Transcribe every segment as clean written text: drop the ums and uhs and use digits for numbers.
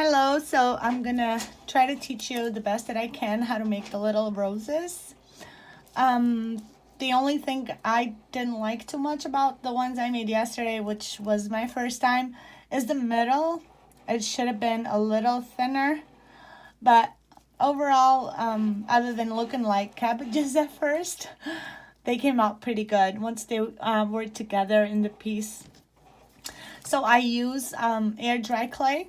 Hello, so I'm gonna try to teach you the best that I can how to make the little roses. The only thing I didn't like too much about the ones I made yesterday, which was my first time, is the middle. It should have been a little thinner, but overall, other than looking like cabbages at first, they came out pretty good once they were together in the piece. So I use air dry clay.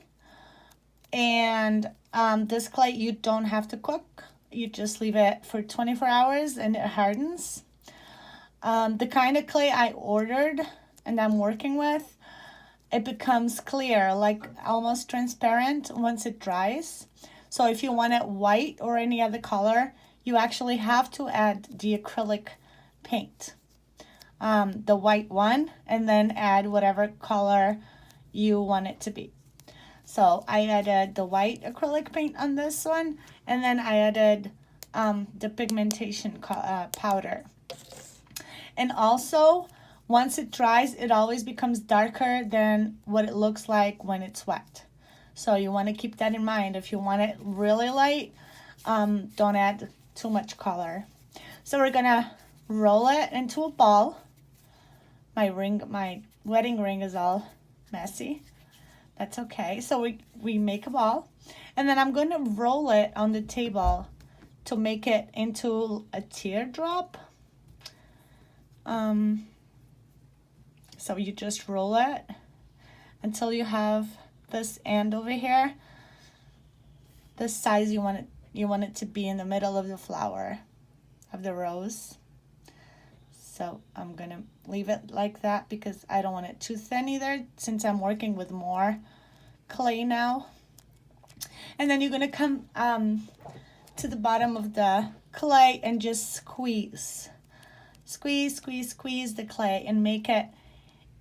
And this clay you don't have to cook. You just leave it for 24 hours and it hardens. The kind of clay I ordered and I'm working with, it becomes clear, like almost transparent once it dries. So if you want it white or any other color, you actually have to add the acrylic paint, the white one, and then add whatever color you want it to be. So I added the white acrylic paint on this one, and then I added the pigmentation powder. And also, once it dries, it always becomes darker than what it looks like when it's wet. So you want to keep that in mind. If you want it really light, don't add too much color. So we're gonna roll it into a ball. My wedding ring is all messy. That's okay. So we make a ball, and then I'm going to roll it on the table to make it into a teardrop. So you just roll it until you have this end over here, this size you want it to be in the middle of the flower of the rose. So I'm gonna leave it like that because I don't want it too thin either, since I'm working with more clay now. And then you're gonna come to the bottom of the clay and just squeeze the clay and make it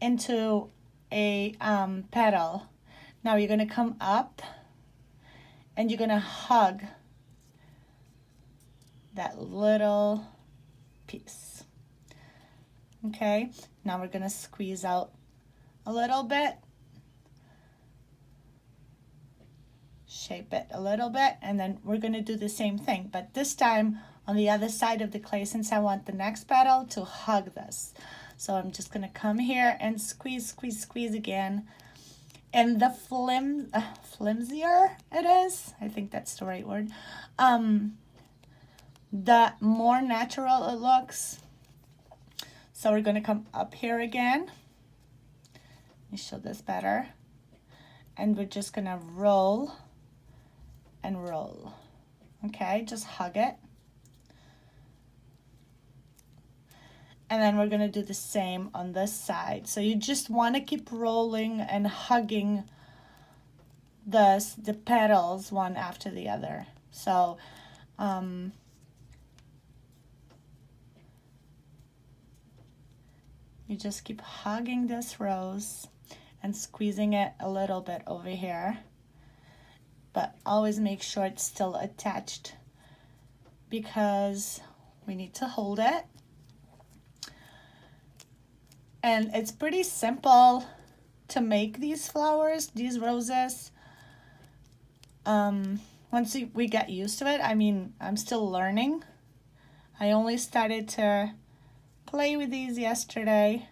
into a petal. Now you're gonna come up and you're gonna hug that little piece. Okay, now we're gonna squeeze out a little bit, shape it a little bit, and then we're gonna do the same thing, but this time on the other side of the clay, since I want the next petal to hug this. So I'm just gonna come here and squeeze again. And the flimsier it is, I think that's the right word, the more natural it looks. So we're going to come up here again. Let me show this better. And we're just going to roll and roll. Okay, just hug it. And then we're going to do the same on this side. So you just want to keep rolling and hugging the petals one after the other. So you just keep hugging this rose and squeezing it a little bit over here. But always make sure it's still attached because we need to hold it. And it's pretty simple to make these flowers, these roses. Once we get used to it, I mean, I'm still learning. I only started to play with these yesterday.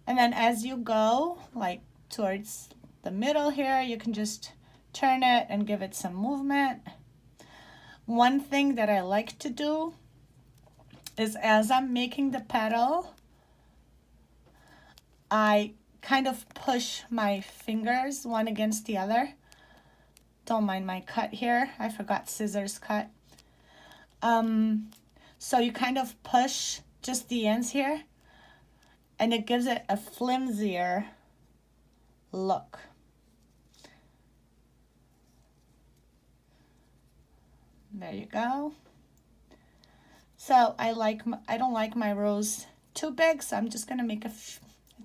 And then as you go, like towards the middle here, you can just turn it and give it some movement. One thing that I like to do is as I'm making the petal, I kind of push my fingers one against the other. Don't mind my cut here. I forgot scissors cut. So you kind of push just the ends here, and it gives it a flimsier look. There you go. So I don't like my rose too big, so I'm just gonna make I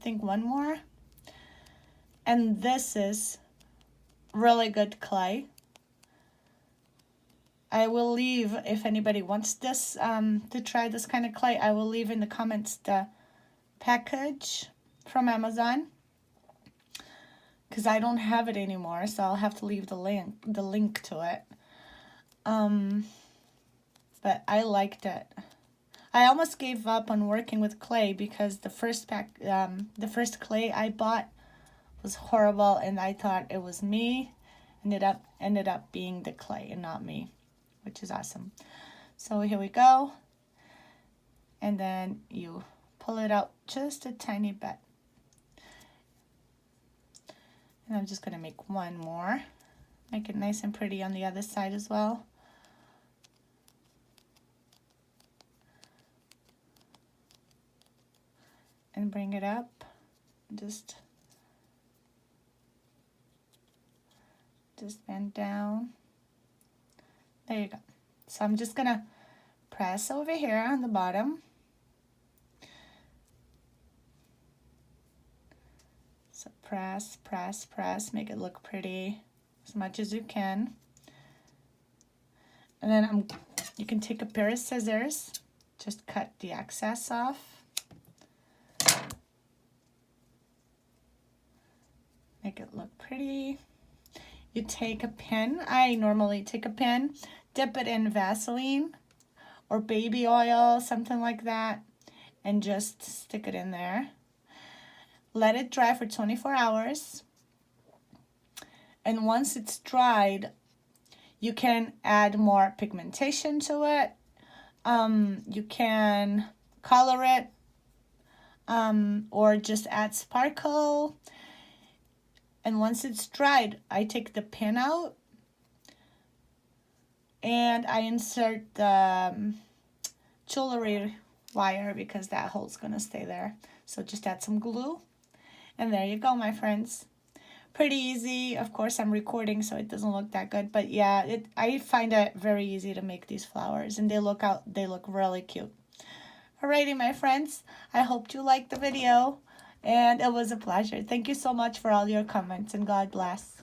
think one more. And this is really good clay. I will leave, if anybody wants this to try this kind of clay, I will leave in the comments the package from Amazon. because I don't have it anymore, so I'll have to leave the link to it. But I liked it. I almost gave up on working with clay because the first clay I bought was horrible, and I thought it was me. Ended up being the clay and not me, which is awesome. So here we go. And then you pull it out just a tiny bit. And I'm just going to make one more. Make it nice and pretty on the other side as well. And bring it up. Just bend down. There you go. So I'm just going to press over here on the bottom. So press, press, press, make it look pretty as much as you can. And then you can take a pair of scissors, just cut the excess off. Make it look pretty. You take a pin. I normally take a pin, dip it in Vaseline or baby oil, something like that, and just stick it in there. Let it dry for 24 hours. And once it's dried, you can add more pigmentation to it. You can color it, or just add sparkle. And once it's dried, I take the pin out and I insert the jewelry wire because that hole's gonna stay there. So just add some glue. And there you go, my friends. Pretty easy. Of course, I'm recording, so it doesn't look that good. But yeah, I find it very easy to make these flowers, and they look really cute. Alrighty, my friends. I hope you liked the video, and it was a pleasure. Thank you so much for all your comments, and God bless.